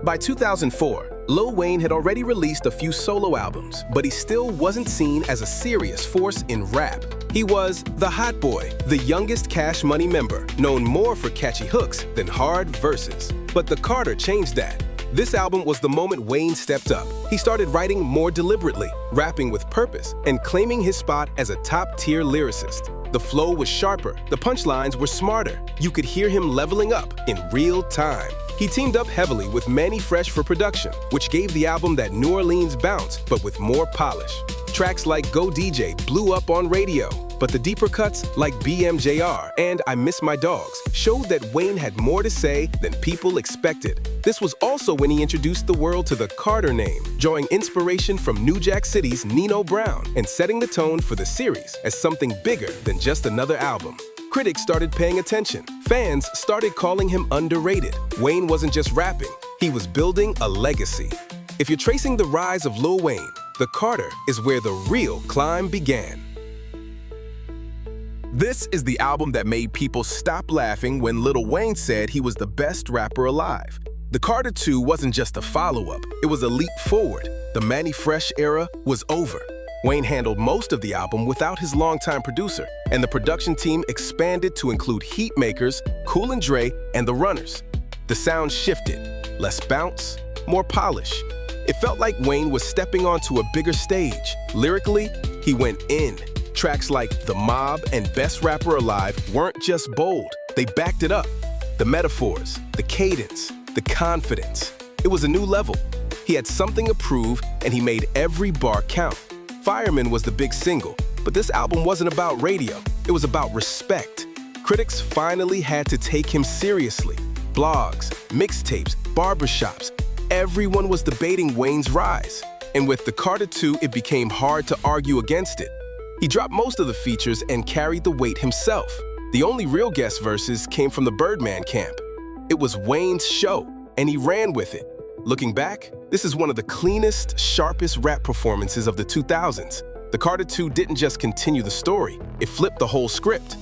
By 2004, Lil Wayne had already released a few solo albums, but he still wasn't seen as a serious force in rap. He was the hot boy, the youngest Cash Money member, known more for catchy hooks than hard verses. But the Carter changed that. This album was the moment Wayne stepped up. He started writing more deliberately, rapping with purpose, and claiming his spot as a top-tier lyricist. The flow was sharper, the punchlines were smarter. You could hear him leveling up in real time. He teamed up heavily with Manny Fresh for production, which gave the album that New Orleans bounce, but with more polish. Tracks like Go DJ blew up on radio, but the deeper cuts like BMJR and I Miss My Dogs showed that Wayne had more to say than people expected. This was also when he introduced the world to the Carter name, drawing inspiration from New Jack City's Nino Brown and setting the tone for the series as something bigger than just another album. Critics started paying attention. Fans started calling him underrated. Wayne wasn't just rapping, he was building a legacy. If you're tracing the rise of Lil Wayne, The Carter is where the real climb began. This is the album that made people stop laughing when Lil Wayne said he was the best rapper alive. The Carter 2 wasn't just a follow-up, it was a leap forward. The Manny Fresh era was over. Wayne handled most of the album without his longtime producer, and the production team expanded to include Heat Makers, Cool and Dre, and The Runners. The sound shifted, less bounce, more polish. It felt like Wayne was stepping onto a bigger stage. Lyrically, he went in. Tracks like The Mob and Best Rapper Alive weren't just bold, they backed it up. The metaphors, the cadence, the confidence. It was a new level. He had something to prove, and he made every bar count. Fireman was the big single, but this album wasn't about radio. It was about respect. Critics finally had to take him seriously. Blogs, mixtapes, barbershops, everyone was debating Wayne's rise. And with The Carter 2, it became hard to argue against it. He dropped most of the features and carried the weight himself. The only real guest verses came from the Birdman camp. It was Wayne's show, and he ran with it. Looking back, this is one of the cleanest, sharpest rap performances of the 2000s. The Carter 2 didn't just continue the story, it flipped the whole script.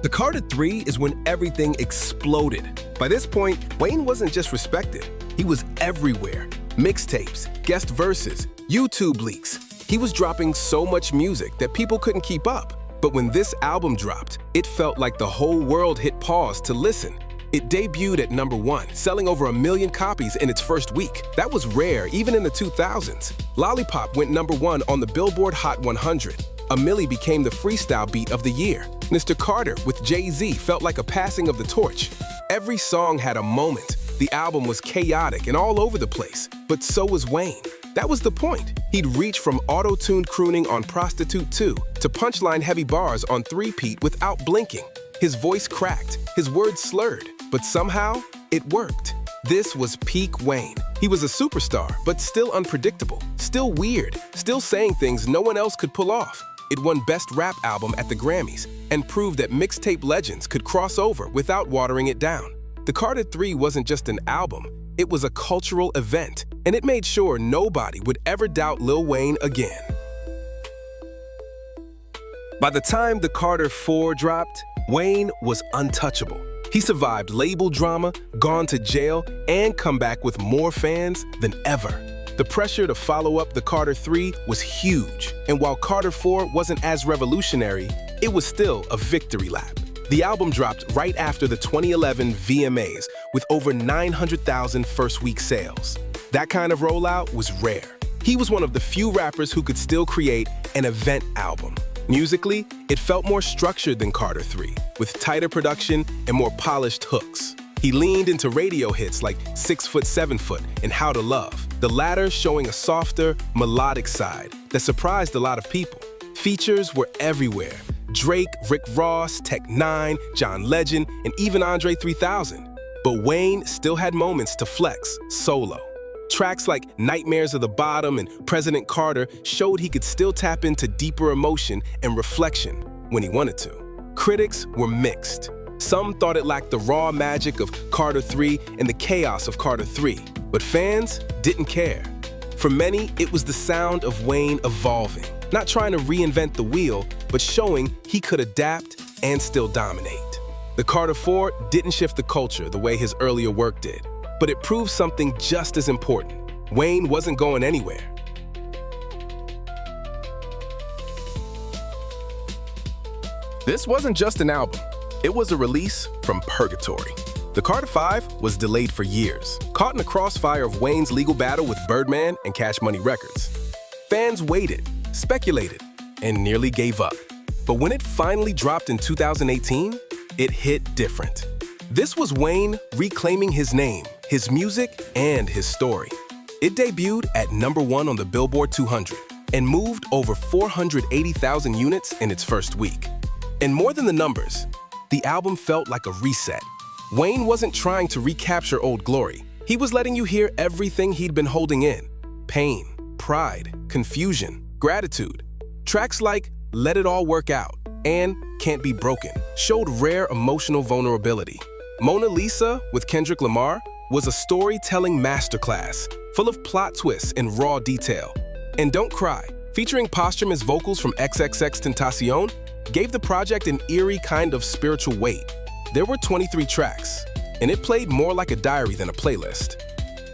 The Carter 3 is when everything exploded. By this point, Wayne wasn't just respected, he was everywhere. Mixtapes, guest verses, YouTube leaks. He was dropping so much music that people couldn't keep up. But when this album dropped, it felt like the whole world hit pause to listen. It debuted at #1, selling over 1 million copies in its first week. That was rare, even in the 2000s. Lollipop went #1 on the Billboard Hot 100. A Milli became the freestyle beat of the year. Mr. Carter with Jay-Z felt like a passing of the torch. Every song had a moment. The album was chaotic and all over the place, but so was Wayne. That was the point. He'd reach from auto-tuned crooning on Prostitute 2 to punchline-heavy bars on 3-Peat without blinking. His voice cracked, his words slurred, but somehow, it worked. This was peak Wayne. He was a superstar, but still unpredictable, still weird, still saying things no one else could pull off. It won Best Rap Album at the Grammys and proved that mixtape legends could cross over without watering it down. The Carter 3 wasn't just an album, it was a cultural event, and it made sure nobody would ever doubt Lil Wayne again. By the time The Carter 4 dropped, Wayne was untouchable. He survived label drama, gone to jail, and come back with more fans than ever. The pressure to follow up The Carter 3 was huge, and while Carter 4 wasn't as revolutionary, it was still a victory lap. The album dropped right after the 2011 VMAs with over 900,000 first-week sales. That kind of rollout was rare. He was one of the few rappers who could still create an event album. Musically, it felt more structured than Carter 3, with tighter production and more polished hooks. He leaned into radio hits like 6 Foot 7 Foot and How to Love, the latter showing a softer, melodic side that surprised a lot of people. Features were everywhere. Drake, Rick Ross, Tech 9, John Legend, and even Andre 3000. But Wayne still had moments to flex solo. Tracks like Nightmares of the Bottom and President Carter showed he could still tap into deeper emotion and reflection when he wanted to. Critics were mixed. Some thought it lacked the raw magic of Carter 3 and the chaos of Carter 3, but fans didn't care. For many, it was the sound of Wayne evolving, not trying to reinvent the wheel, but showing he could adapt and still dominate. The Carter 4 didn't shift the culture the way his earlier work did. but it proved something just as important. Wayne wasn't going anywhere. This wasn't just an album. It was a release from purgatory. The Carter 5 was delayed for years, caught in the crossfire of Wayne's legal battle with Birdman and Cash Money Records. Fans waited, speculated, and nearly gave up. But when it finally dropped in 2018, it hit different. This was Wayne reclaiming his name, his music, and his story. It debuted at #1 on the Billboard 200 and moved over 480,000 units in its first week. And more than the numbers, the album felt like a reset. Wayne wasn't trying to recapture old glory. He was letting you hear everything he'd been holding in: pain, pride, confusion, gratitude. Tracks like Let It All Work Out and Can't Be Broken showed rare emotional vulnerability. Mona Lisa with Kendrick Lamar was a storytelling masterclass, full of plot twists and raw detail. And Don't Cry, featuring posthumous vocals from XXXTentacion, gave the project an eerie kind of spiritual weight. There were 23 tracks, and it played more like a diary than a playlist.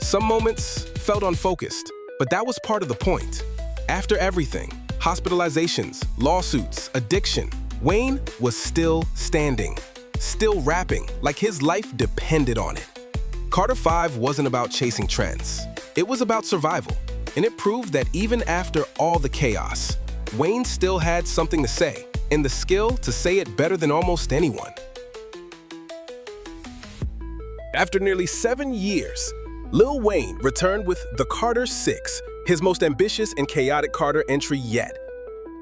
Some moments felt unfocused, but that was part of the point. After everything, hospitalizations, lawsuits, addiction, Wayne was still standing, still rapping like his life depended on it. Carter 5 wasn't about chasing trends. It was about survival, and it proved that even after all the chaos, Wayne still had something to say, and the skill to say it better than almost anyone. After nearly 7 years, Lil Wayne returned with The Carter 6, his most ambitious and chaotic Carter entry yet.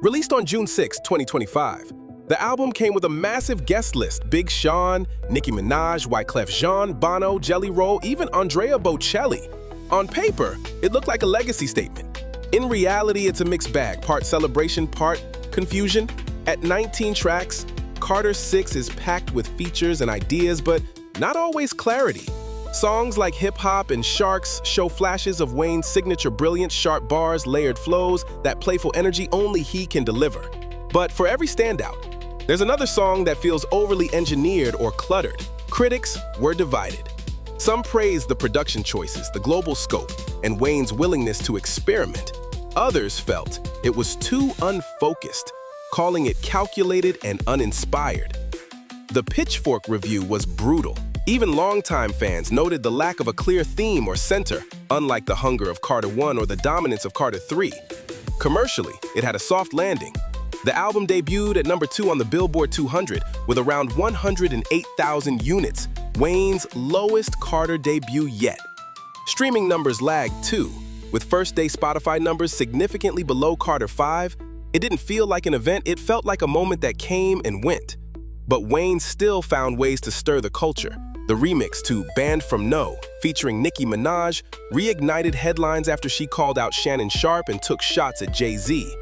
Released on June 6, 2025, the album came with a massive guest list: Big Sean, Nicki Minaj, Wyclef Jean, Bono, Jelly Roll, even Andrea Bocelli. On paper, it looked like a legacy statement. In reality, it's a mixed bag, part celebration, part confusion. At 19 tracks, Carter 6 is packed with features and ideas, but not always clarity. Songs like Hip Hop and Sharks show flashes of Wayne's signature brilliance, sharp bars, layered flows, that playful energy only he can deliver. But for every standout, there's another song that feels overly engineered or cluttered. Critics were divided. Some praised the production choices, the global scope, and Wayne's willingness to experiment. Others felt it was too unfocused, calling it calculated and uninspired. The Pitchfork review was brutal. Even longtime fans noted the lack of a clear theme or center, unlike the hunger of Carter 1 or the dominance of Carter 3. Commercially, it had a soft landing. The album debuted at #2 on the Billboard 200 with around 108,000 units, Wayne's lowest Carter debut yet. Streaming numbers lagged too, with first-day Spotify numbers significantly below Carter 5. It didn't feel like an event, it felt like a moment that came and went. But Wayne still found ways to stir the culture. The remix to Banned From No, featuring Nicki Minaj, reignited headlines after she called out Shannon Sharpe and took shots at Jay-Z.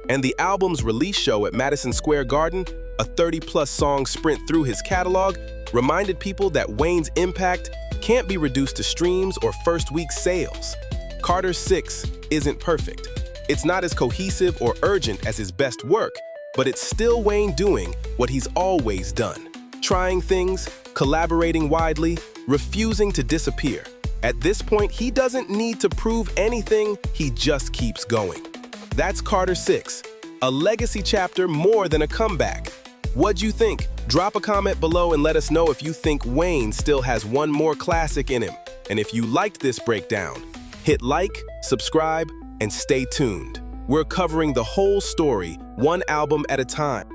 And the album's release show at Madison Square Garden, a 30-plus song sprint through his catalog, reminded people that Wayne's impact can't be reduced to streams or first-week sales. Carter 6 isn't perfect. It's not as cohesive or urgent as his best work, but it's still Wayne doing what he's always done. Trying things, collaborating widely, refusing to disappear. At this point, he doesn't need to prove anything, he just keeps going. That's Carter 6, a legacy chapter more than a comeback. What'd you think? Drop a comment below and let us know if you think Wayne still has one more classic in him. And if you liked this breakdown, hit like, subscribe, and stay tuned. We're covering the whole story, one album at a time.